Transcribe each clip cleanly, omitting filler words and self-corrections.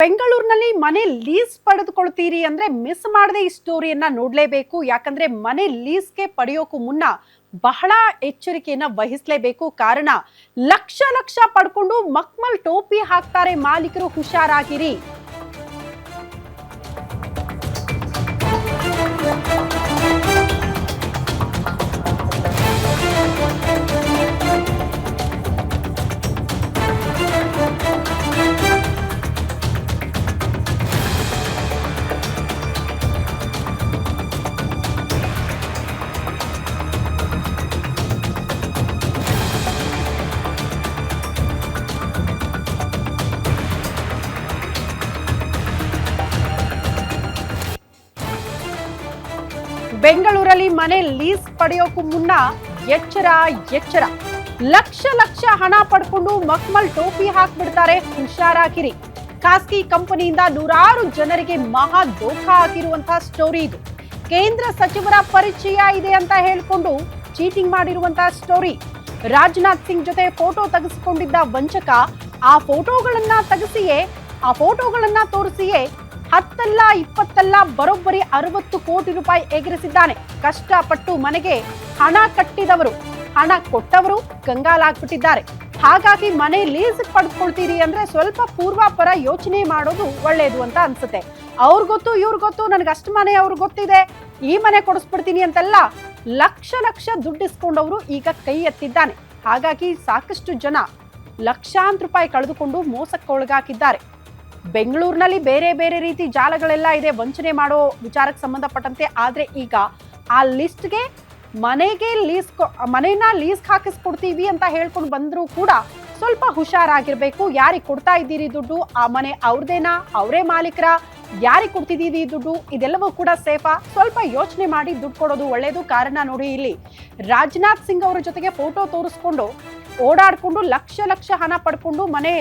ಬೆಂಗಳೂರಿನಲ್ಲಿ ಮನೆ ಲೀಸ್ ಪಡೆದುಕೊಳ್ತೀರಿ ಅಂದ್ರೆ ಮಿಸ್ ಮಾಡದೆ ಈ ಸ್ಟೋರಿಯನ್ನ ನೋಡ್ಲೇಬೇಕು. ಯಾಕಂದ್ರೆ ಮನೆ ಲೀಸ್ಗೆ ಪಡೆಯೋಕು ಮುನ್ನ ಬಹಳ ಎಚ್ಚರಿಕೆಯನ್ನ ವಹಿಸಲೇಬೇಕು. ಕಾರಣ ಲಕ್ಷ ಲಕ್ಷ ಪಡ್ಕೊಂಡು ಮಕ್ಮಲ್ ಟೋಪಿ ಹಾಕ್ತಾರೆ ಮಾಲೀಕರು, ಹುಷಾರಾಗಿರಿ. ಬೆಂಗಳೂರಲ್ಲಿ ಮನೆ ಲೀಸ್ ಪಡೆಯೋಕು ಮುನ್ನ ಎಚ್ಚರ ಎಚ್ಚರ. ಲಕ್ಷ ಲಕ್ಷ ಹಣ ಪಡ್ಕೊಂಡು ಮಕ್ಮಲ್ ಟೋಪಿ ಹಾಕ್ಬಿಡ್ತಾರೆ, ಹುಷಾರಾಗಿರಿ. ಖಾಸಗಿ ಕಂಪನಿಯಿಂದ ನೂರಾರು ಜನರಿಗೆ ಮಹಾ ದೋಖ ಆಗಿರುವಂತಹ ಸ್ಟೋರಿ ಇದು. ಕೇಂದ್ರ ಸಚಿವರ ಪರಿಚಯ ಇದೆ ಅಂತ ಹೇಳ್ಕೊಂಡು ಚೀಟಿಂಗ್ ಮಾಡಿರುವಂತಹ ಸ್ಟೋರಿ. ರಾಜನಾಥ್ ಸಿಂಗ್ ಜೊತೆ ಫೋಟೋ ತೆಗೆಸಿಕೊಂಡಿದ್ದ ವಂಚಕ ಆ ಫೋಟೋಗಳನ್ನ ತೋರಿಸಿಯೇ 10 ಅಲ್ಲ 20 ಅಲ್ಲ ಬರೋಬ್ಬರಿ 60 ಕೋಟಿ ರೂಪಾಯಿ ಎಗರಿಸಿದ್ದಾನೆ. ಕಷ್ಟಪಟ್ಟು ಮನೆಗೆ ಹಣ ಕಟ್ಟಿದವರು, ಹಣ ಕೊಟ್ಟವರು ಕಂಗಾಲಾಗ್ಬಿಟ್ಟಿದ್ದಾರೆ. ಹಾಗಾಗಿ ಮನೆ ಲೀಸ್ ಪಡೆದುಕೊಳ್ತೀರಿ ಅಂದ್ರೆ ಸ್ವಲ್ಪ ಪೂರ್ವಾಪರ ಯೋಚನೆ ಮಾಡೋದು ಒಳ್ಳೇದು ಅಂತ ಅನ್ಸುತ್ತೆ. ಅವ್ರ ಗೊತ್ತು ಇವ್ರ ಗೊತ್ತು, ನನಗೆ ಅಷ್ಟು ಮನೆ ಅವ್ರು ಗೊತ್ತಿದೆ, ಈ ಮನೆ ಕೊಡಿಸ್ಬಿಡ್ತೀನಿ ಅಂತೆಲ್ಲ ಲಕ್ಷ ಲಕ್ಷ ದುಡ್ಡಿಸ್ಕೊಂಡವರು ಈಗ ಕೈ ಎತ್ತಿದ್ದಾನೆ. ಹಾಗಾಗಿ ಸಾಕಷ್ಟು ಜನ ಲಕ್ಷಾಂತರ ರೂಪಾಯಿ ಕಳೆದುಕೊಂಡು ಮೋಸಕ್ಕೆ ಒಳಗಾಕಿದ್ದಾರೆ. ಬೆಂಗಳೂರಿನಲ್ಲಿ ಬೇರೆ ಬೇರೆ ರೀತಿ ಜಾಲಗಳೆಲ್ಲ ಇದೆ ವಂಚನೆ ಮಾಡೋ ವಿಚಾರಕ್ಕೆ ಸಂಬಂಧಪಟ್ಟಂತೆ. ಆದ್ರೆ ಈಗ ಆ ಲಿಸ್ಟ್ಗೆ ಮನೆನ ಲೀಸ್ ಹಾಕಿಸ್ಕೊಡ್ತೀವಿ ಅಂತ ಹೇಳ್ಕೊಂಡು ಬಂದ್ರು ಕೂಡ ಸ್ವಲ್ಪ ಹುಷಾರಾಗಿರ್ಬೇಕು. ಯಾರಿಗೆ ಕೊಡ್ತಾ ಇದ್ದೀರಿ ದುಡ್ಡು, ಆ ಮನೆ ಅವ್ರದೇನಾ, ಅವರೇ ಮಾಲೀಕರ, ಯಾರಿಗೆ ಕೊಡ್ತಿದ್ದೀವಿ ದುಡ್ಡು, ಇದೆಲ್ಲವೂ ಕೂಡ ಸೇಫಾ? ಸ್ವಲ್ಪ ಯೋಚನೆ ಮಾಡಿ ದುಡ್ಡು ಕೊಡೋದು ಒಳ್ಳೇದು. ಕಾರಣ ನೋಡಿ, ಇಲ್ಲಿ ರಾಜನಾಥ್ ಸಿಂಗ್ ಅವರ ಜೊತೆಗೆ ಫೋಟೋ ತೋರಿಸ್ಕೊಂಡು ಓಡಾಡ್ಕೊಂಡು ಲಕ್ಷ ಲಕ್ಷ ಹಣ ಪಡ್ಕೊಂಡು ಮನೆ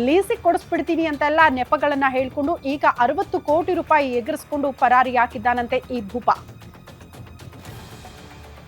ಲೀಸಿಗೆ ಕೊಡಿಸ್ಬಿಡ್ತೀನಿ ಅಂತೆಲ್ಲ ನೆಪಗಳನ್ನ ಹೇಳ್ಕೊಂಡು ಈಗ 60 ಕೋಟಿ ರೂಪಾಯಿ ಎಗರಿಸ್ಕೊಂಡು ಪರಾರಿಯಾಗಿದ್ದಾನಂತೆ ಈ ಭೂಪ.